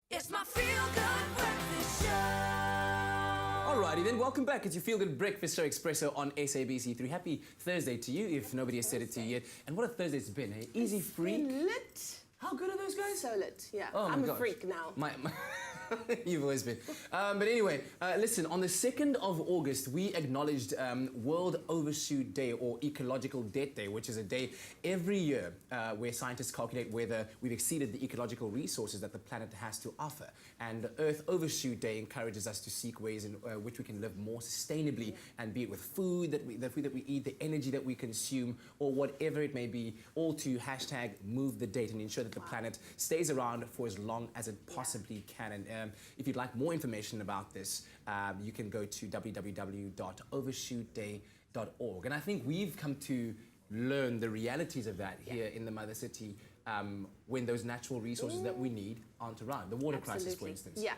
It's my feel-good breakfast show. Alrighty then, welcome back. It's your feel-good breakfast show Expresso on SABC3. Happy Thursday to you, if nobody has said it to you yet. And what a Thursday it's been, eh? Easy freak. Lit. How good are those guys? So lit, yeah. Oh I'm my a gosh. freak now. You've always been. But anyway, listen, on the 2nd of August, we acknowledged World Overshoot Day, or Ecological Debt Day, which is a day every year where scientists calculate whether we've exceeded the ecological resources that the planet has to offer. And the Earth Overshoot Day encourages us to seek ways in which we can live more sustainably, and be it with food that we eat, the energy that we consume, or whatever it may be, all to hashtag move the date and ensure that the planet stays around for as long as it possibly can. And if you'd like more information about this, you can go to www.overshootday.org. And I think we've come to learn the realities of that here in the Mother City, when those natural resources that we need aren't around. The water crisis, for instance. Yeah,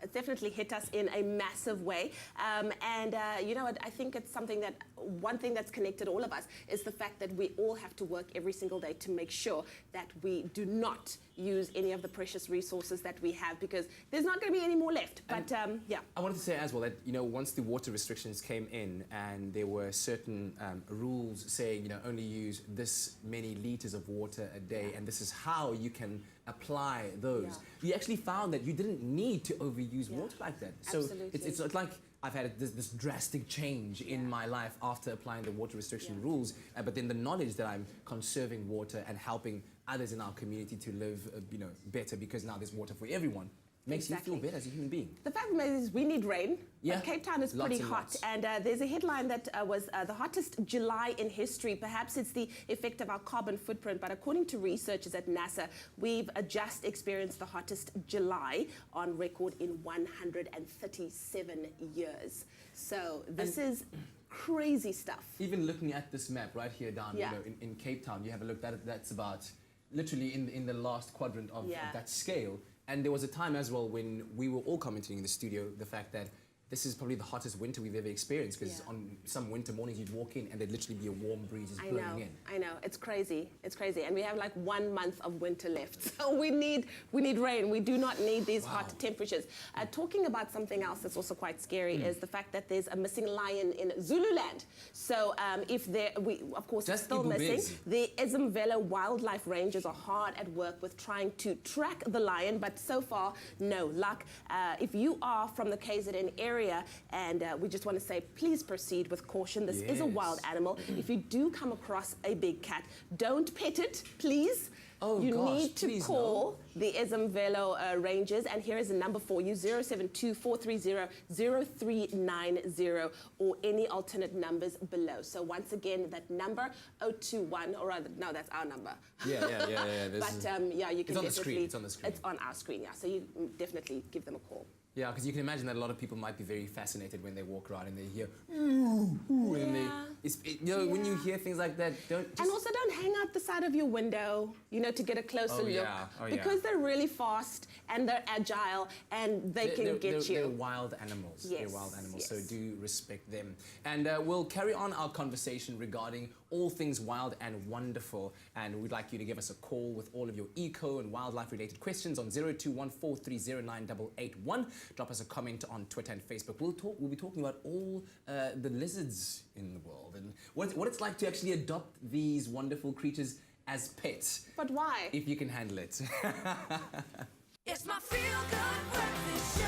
it's definitely hit us in a massive way. You know what, I think it's something that, one thing that's connected all of us is the fact that we all have to work every single day to make sure that we do not use any of the precious resources that we have, because there's not going to be any more left. But yeah. I wanted to say as well that, you know, once the water restrictions came in and there were certain rules saying, you know, only use this many liters of water a day, and this is how you can apply those. We actually found that you didn't need to overuse water like that. So it's like I've had this drastic change in my life after applying the water restriction rules, but then the knowledge that I'm conserving water and helping others in our community to live, you know, better, because now there's water for everyone. Makes you feel better as a human being. The fact is we need rain. Cape Town is pretty hot. And there's a headline that was the hottest July in history. Perhaps it's the effect of our carbon footprint, but according to researchers at NASA, we've just experienced the hottest July on record in 137 years. So this is crazy stuff. Even looking at this map right here down, you know, in Cape Town, you have a look, that's about literally in the last quadrant of that scale. And there was a time as well when we were all commenting in the studio the fact that this is probably the hottest winter we've ever experienced, because on some winter mornings you'd walk in and thered literally be a warm breeze just blowing in. I know, it's crazy, and we have like 1 month of winter left, so we need rain. We do not need these hot temperatures. Talking about something else that's also quite scary is the fact that there's a missing lion in Zululand. So we of course are still missing. The Izimvelo wildlife rangers are hard at work with trying to track the lion, but so far no luck. If you are from the KZN area, and we just want to say, please proceed with caution. This is a wild animal. If you do come across a big cat, don't pet it, please. You need to call the Izimvelo Rangers, and here is a number for you, 072-430-0390, or any alternate numbers below. So once again, that number, 021, or rather, no, that's our number. Yeah. But yeah, you can definitely... It's on the screen. It's on our screen, so you definitely give them a call. Yeah, because you can imagine that a lot of people might be very fascinated when they walk around and they hear, ooh, and you know, when you hear things like that, and also don't hang out the side of your window, you know, to get a closer look, because they're really fast and they're agile and they can get you. They're wild animals. They're wild animals, so do respect them. And we'll carry on our conversation regarding all things wild and wonderful, and we'd like you to give us a call with all of your eco and wildlife related questions on 0214309881. Drop us a comment on Twitter and Facebook. We'll be talking about all the lizards in the world and what it's like to actually adopt these wonderful creatures as pets. But why? If you can handle it. It's my feel-good breakfast show.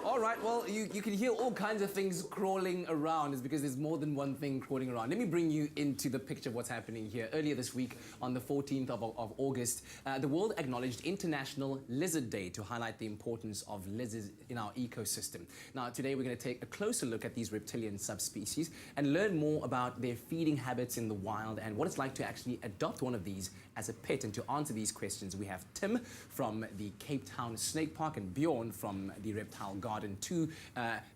All right, well, you can hear all kinds of things crawling around. It's because there's more than one thing crawling around. Let me bring you into the picture of what's happening here. Earlier this week, on the 14th of August, the world acknowledged International Lizard Day to highlight the importance of lizards in our ecosystem. Now, today we're going to take a closer look at these reptilian subspecies and learn more about their feeding habits in the wild and what it's like to actually adopt one of these as a pet. And to answer these questions, we have Tim from the Cape Town Snake Park and Bjorn from the Reptile Garden, two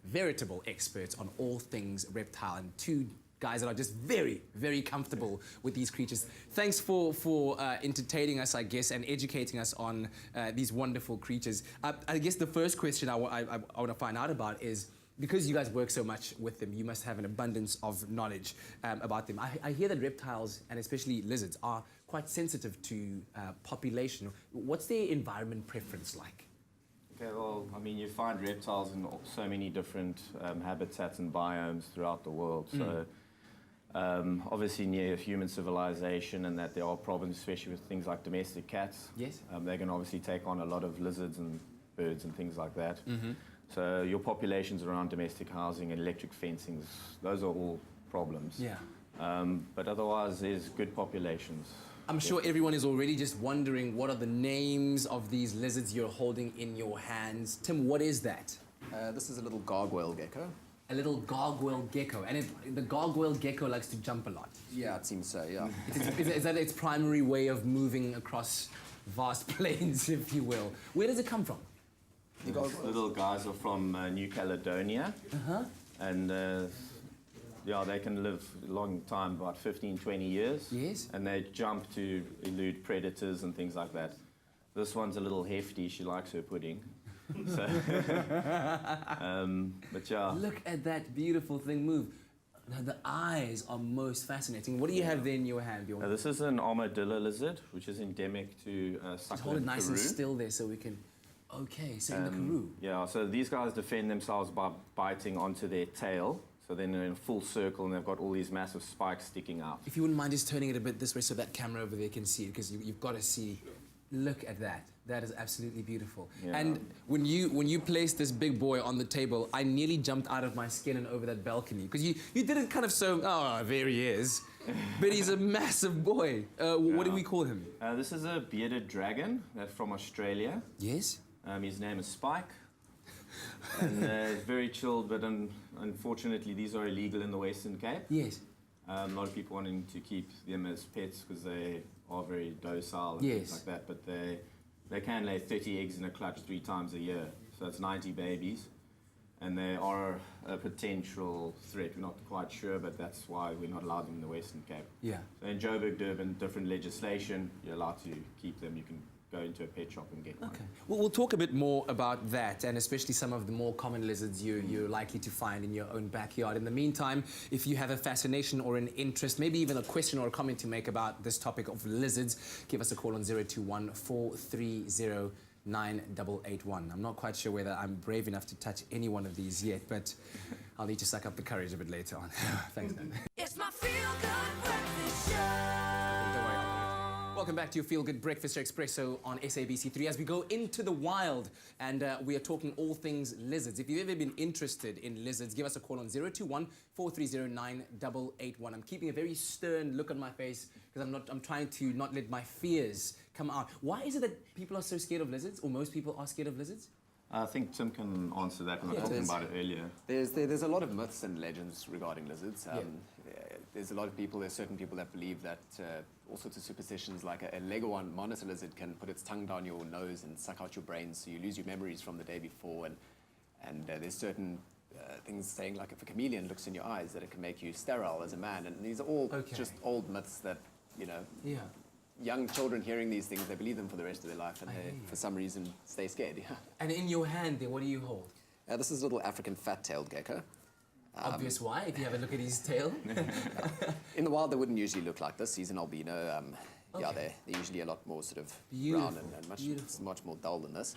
veritable experts on all things reptile, and two guys that are just very, very comfortable with these creatures. Thanks for entertaining us, I guess, and educating us on these wonderful creatures. I guess the first question I want to find out about is, because you guys work so much with them, you must have an abundance of knowledge about them. I hear that reptiles, and especially lizards, are quite sensitive to population. What's their environment preference like? Okay, well, I mean, you find reptiles in so many different habitats and biomes throughout the world. So, obviously, near human civilization, and that there are problems, especially with things like domestic cats. Yes. They can obviously take on a lot of lizards and birds and things like that. So, your populations around domestic housing and electric fencing, those are all problems. Yeah. But otherwise, there's good populations. I'm sure everyone is already just wondering what are the names of these lizards you're holding in your hands. Tim, what is that? This is a little gargoyle gecko. A little gargoyle gecko. And the gargoyle gecko likes to jump a lot. Yeah, it seems so, yeah. Is that its primary way of moving across vast plains, if you will? Where does it come from? These little guys are from New Caledonia. And yeah, they can live a long time, about 15, 20 years. Yes. And they jump to elude predators and things like that. This one's a little hefty. She likes her pudding. So, but yeah. Look at that beautiful thing move. The eyes are most fascinating. What do you have there in your hand, Bjorn? This is an armadillo lizard, which is endemic to Just hold it nice Peru. and still there so we can... Okay, so in the Peru. Yeah, so these guys defend themselves by biting onto their tail. So then they're in a full circle and they've got all these massive spikes sticking out. If you wouldn't mind just turning it a bit this way so that camera over there can see it, because you've got to see. Look at that. That is absolutely beautiful. Yeah. And when you placed this big boy on the table, I nearly jumped out of my skin and over that balcony, because you did it kind of so, oh, there he is. But he's a massive boy. What do we call him? This is a bearded dragon that's from Australia. Yes? His name is Spike. And it's very chilled, but unfortunately these are illegal in the Western Cape. Yes. A lot of people wanting to keep them as pets because they are very docile and things like that, but they can lay 30 eggs in a clutch 3 times a year, so that's 90 babies, and they are a potential threat. We're not quite sure, but that's why we're not allowed them in the Western Cape. Yeah. So in Joburg, Durban, different legislation, you're allowed to keep them. You can go into a pet shop and get one. Okay. Well, we'll talk a bit more about that, and especially some of the more common lizards you're likely to find in your own backyard. In the meantime, if you have a fascination or an interest, maybe even a question or a comment to make about this topic of lizards, give us a call on 021 430 9881. I'm not quite sure whether I'm brave enough to touch any one of these yet, but I'll need to suck up the courage a bit later on. Thanks, man. It's my feel-good breakfast show. Welcome back to your Feel Good Breakfast Expresso on SABC3 as we go into the wild, and we are talking all things lizards. If you've ever been interested in lizards, give us a call on 021 430 9881. I'm keeping a very stern look on my face because I'm trying to not let my fears come out. Why is it that people are so scared of lizards, or most people are scared of lizards? I think Tim can answer that. We were talking about it earlier. There's a lot of myths and legends regarding lizards. There's a lot of people, there's certain people that believe that all sorts of superstitions, like a leghorn monitor lizard can put its tongue down your nose and suck out your brains, so you lose your memories from the day before. And there's certain things saying, like if a chameleon looks in your eyes, that it can make you sterile as a man. And these are all just old myths that, you know, young children hearing these things, they believe them for the rest of their life, and they, for some reason, stay scared. And in your hand there, what do you hold? This is a little African fat-tailed gecko. Obvious why, if you have a look at his tail. In the wild, they wouldn't usually look like this. He's an albino. Yeah, they're usually a lot more sort of brown and much more dull than this.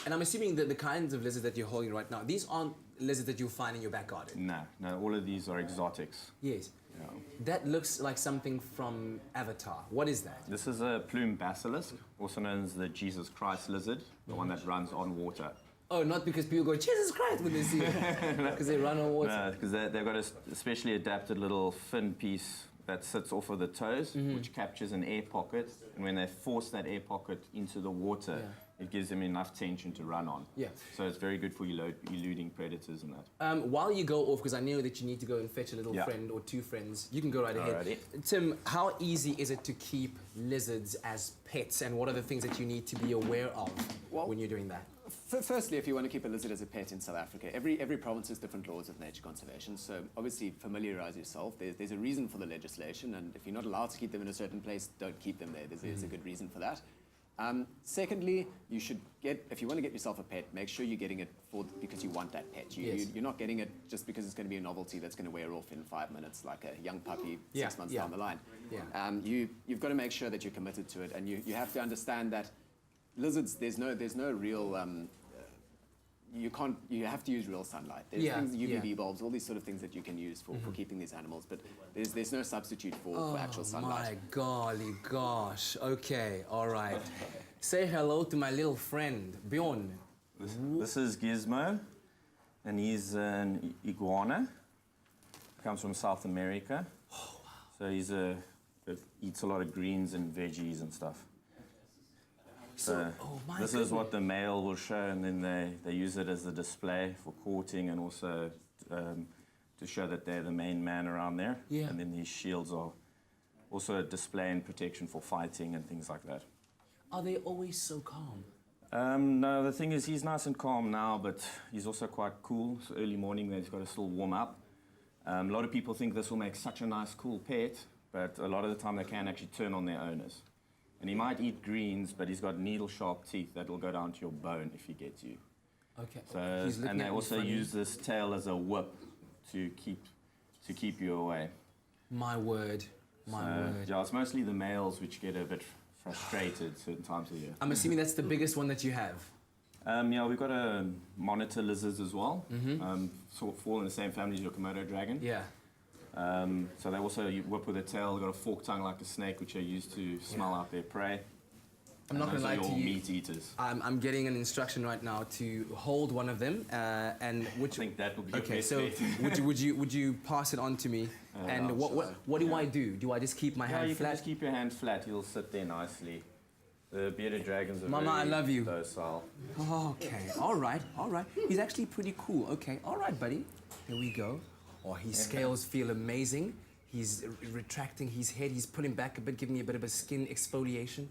And I'm assuming that the kinds of lizards that you're holding right now, these aren't lizards that you'll find in your back garden. No, all of these are exotics. Yes. Yeah. That looks like something from Avatar. What is that? This is a plume basilisk, also known as the Jesus Christ lizard, the one that runs on water. Oh, not because people go, Jesus Christ, when they see it. Because they run on water. No, because they've got a specially adapted little fin piece that sits off of the toes, which captures an air pocket. And when they force that air pocket into the water, it gives them enough tension to run on. Yeah. So it's very good for eluding predators and that. While you go off, because I know that you need to go and fetch a little friend or 2 friends, you can go right ahead. Alrighty. Tim, how easy is it to keep lizards as pets, and what are the things that you need to be aware of when you're doing that? Firstly, if you want to keep a lizard as a pet in South Africa, every province has different laws of nature conservation. So obviously familiarise yourself. There's a reason for the legislation, and if you're not allowed to keep them in a certain place, don't keep them there. There's a good reason for that. Secondly, you should if you want to get yourself a pet, make sure you're getting it because you want that pet. You're not getting it just because it's going to be a novelty that's going to wear off in 5 minutes, like a young puppy 6 months down the line. Yeah. You've got to make sure that you're committed to it, and you have to understand that lizards, there's no real you have to use real sunlight. There's things, UVB bulbs, all these sort of things that you can use for keeping these animals, but there's no substitute for actual sunlight. My golly gosh. Okay, all right. Say hello to my little friend, Bjorn. This is Gizmo, and he's an iguana. Comes from South America. Oh, wow. So eats a lot of greens and veggies and stuff. So this is what the male will show, and then they use it as a display for courting and also to show that they're the main man around there. Yeah. And then these shields are also a display and protection for fighting and things like that. Are they always so calm? No, the thing is he's nice and calm now, but he's also quite cool. So early morning he's got to still warm up. A lot of people think this will make such a nice, cool pet, but a lot of the time they can actually turn on their owners. And he might eat greens, but he's got needle-sharp teeth that will go down to your bone if he gets you. Okay. So, and they also use this tail as a whip to keep you away. My word. My word. Yeah, it's mostly the males which get a bit frustrated certain times of the year. I'm assuming that's the biggest one that you have. Yeah, we've got a monitor lizards as well. Sort of fall in the same family as your Komodo dragon. Yeah. So they also whip with a tail. They've got a forked tongue like a snake, which they use to smell out their prey. I'm not going to lie to you. Meat eaters. I'm getting an instruction right now to hold one of them, and which. I think that would be okay. your best So bet. would you pass it on to me? And what do I do? Do I just keep my hand you flat? can just keep your hand flat. He'll sit there nicely. The bearded dragons are Mama, very I love you. docile. Okay. All right. All right. He's actually pretty cool. Okay. All right, buddy. Here we go. Oh, his scales feel amazing. He's retracting his head. He's pulling back a bit, giving me a bit of a skin exfoliation.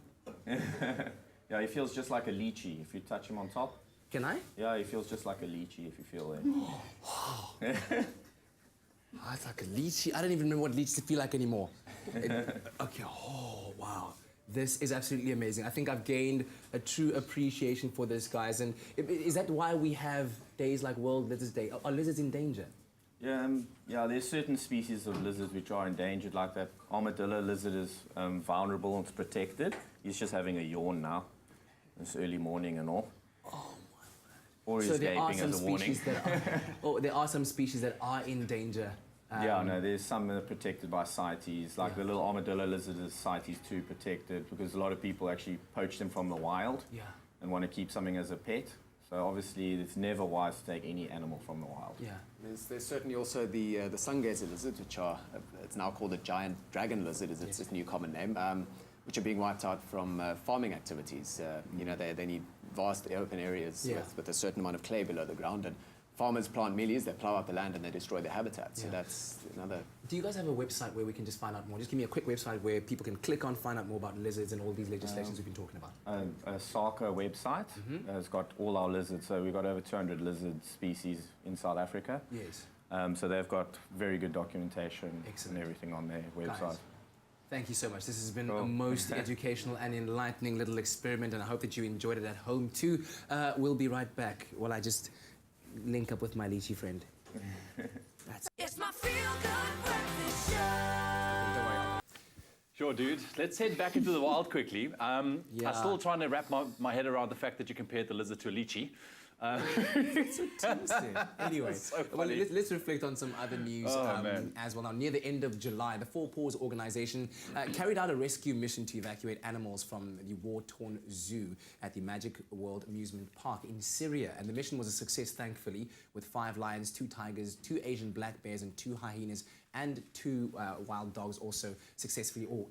Yeah, he feels just like a lychee if you touch him on top. Can I? Yeah, he feels just like a lychee if you feel it. Oh, it's like a lychee. I don't even remember what lychees feel like anymore. Okay. Oh, wow. This is absolutely amazing. I think I've gained a true appreciation for this, guys. And is that why we have days like World Lizards Day? Are lizards in danger? Yeah, there's certain species of lizards which are endangered, like that armadillo lizard is vulnerable and protected. He's just having a yawn now. It's early morning and all. Oh, my word. Or he's So there are gaping some as a warning. species that are, there are some species that are in danger. Yeah, no, there's some that are protected by CITES, like the little armadillo lizard is CITES 2 protected because a lot of people actually poach them from the wild and want to keep something as a pet. So obviously it's never wise to take any animal from the wild. Yeah. There's certainly also the sungazer lizards, which are, it's now called a giant dragon lizard, is its new common name, which are being wiped out from farming activities. You know, they need vast open areas with a certain amount of clay below the ground, and farmers plant mealies, they plow up the land and they destroy their habitat. So that's another... Do you guys have a website where we can just find out more? Just give me a quick website where people can click on, find out more about lizards and all these legislations we've been talking about. A SARCA website has got all our lizards. So we've got over 200 lizard species in South Africa. Yes. So they've got very good documentation Excellent. and everything on their website. Guys, thank you so much. This has been a most educational and enlightening little experiment, and I hope that you enjoyed it at home too. We'll be right back while I just link up with my lychee friend. It's my feel-good breakfast show. Sure, dude. Let's head back into the wild quickly. I'm still trying to wrap my head around the fact that you compared the lizard to a lychee. Anyway, So well, funny. let's reflect on some other news as well. Now, near the end of July, the FOUR PAWS organization carried out a rescue mission to evacuate animals from the war-torn zoo at the Magic World Amusement Park in Syria. And the mission was a success, thankfully, with 5 lions, 2 tigers, 2 Asian black bears, and 2 hyenas, and 2 wild dogs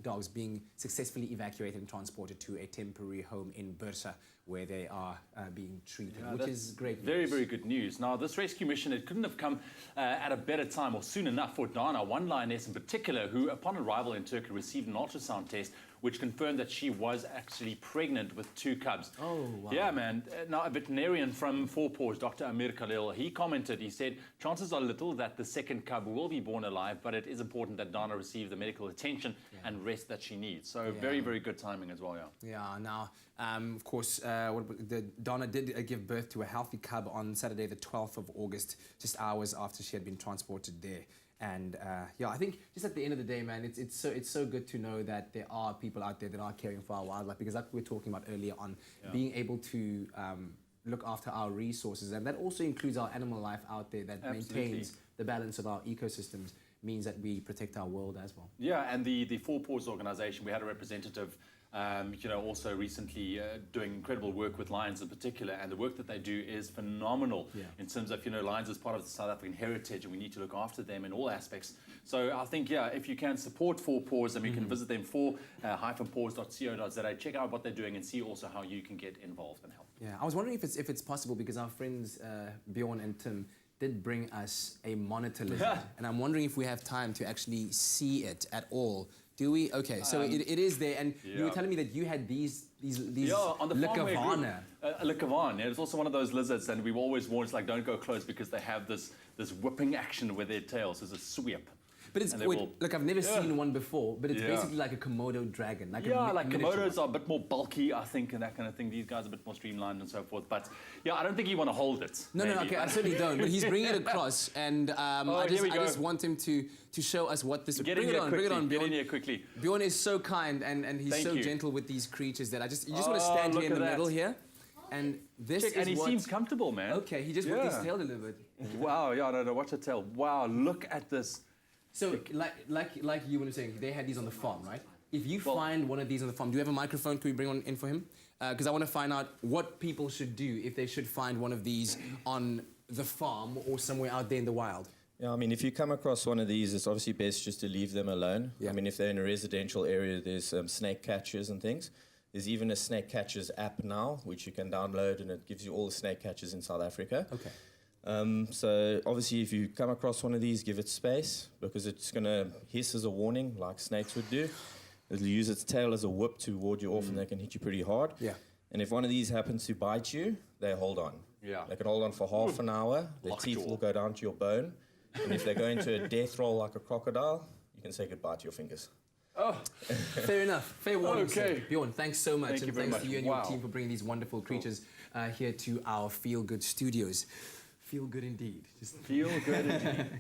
dogs being successfully evacuated and transported to a temporary home in Bursa, where they are being treated, which is great news. Very, very good news. Now, this rescue mission, it couldn't have come at a better time or soon enough for Dana, one lioness in particular, who, upon arrival in Turkey, received an ultrasound test which confirmed that she was actually pregnant with 2 cubs. Oh, wow. Yeah, man. Now, a veterinarian from FOUR PAWS, Dr. Amir Khalil, he commented, he said, chances are little that the second cub will be born alive, but it is important that Donna receive the medical attention and rest that she needs. So very, very good timing as well, yeah. Yeah, now, of course, Donna did give birth to a healthy cub on Saturday, the 12th of August, just hours after she had been transported there. And yeah, I think just at the end of the day, man, it's so good to know that there are people out there that are caring for our wildlife, because like we were talking about earlier on, being able to look after our resources, and that also includes our animal life out there that maintains the balance of our ecosystems, means that we protect our world as well. Yeah, and the FOUR PAWS organization, we had a representative also recently doing incredible work with lions in particular, and the work that they do is phenomenal in terms of, lions as part of the South African heritage, and we need to look after them in all aspects. So I think, if you can support FOUR PAWS, and we can visit them four-paws.co.za, check out what they're doing and see also how you can get involved and help. Yeah, I was wondering if it's possible, because our friends Bjorn and Tim did bring us a monitor lizard, and I'm wondering if we have time to actually see it at all. Do we? Okay, so it is there, and you were telling me that you had these on the Lukavana. Lukavana, it's also one of those lizards, and we've always warned, like, don't go close, because they have this whipping action with their tails. There's a sweep. But it's, look, I've never seen one before, but it's basically like a Komodo dragon. Like Komodos are a bit more bulky, I think, and that kind of thing. These guys are a bit more streamlined and so forth. But yeah, I don't think you want to hold it. No, okay, I certainly don't. But he's bringing it across, and I just want him to show us what this. Bring it on, Bjorn. Get in here quickly. Bjorn is so kind, and he's so gentle with these creatures that you just want to stand here in the middle here. And this is and he seems comfortable, man. Okay, he just whipped his tail a little bit. Wow, no, watch the tail. Wow, look at this. So, like you were saying, they had these on the farm, right? If you find one of these on the farm, do you have a microphone? Can we bring one in for him? Because I want to find out what people should do if they should find one of these on the farm or somewhere out there in the wild. Yeah, I mean, if you come across one of these, it's obviously best just to leave them alone. Yeah. I mean, if they're in a residential area, there's snake catchers and things. There's even a snake catchers app now, which you can download, and it gives you all the snake catchers in South Africa. Okay. So obviously if you come across one of these, give it space, because it's going to hiss as a warning like snakes would do. It'll use its tail as a whip to ward you off, and they can hit you pretty hard. Yeah. And if one of these happens to bite you, they hold on. Yeah. They can hold on for half an hour. Their teeth will go down to your bone. And if they go into a death roll like a crocodile, you can say goodbye to your fingers. Oh, fair enough. Fair warning. Okay. Bjorn, thanks so much. Thank you very much. To you and your team for bringing these wonderful creatures here to our Feel Good studios. Feel good indeed. Feel good indeed.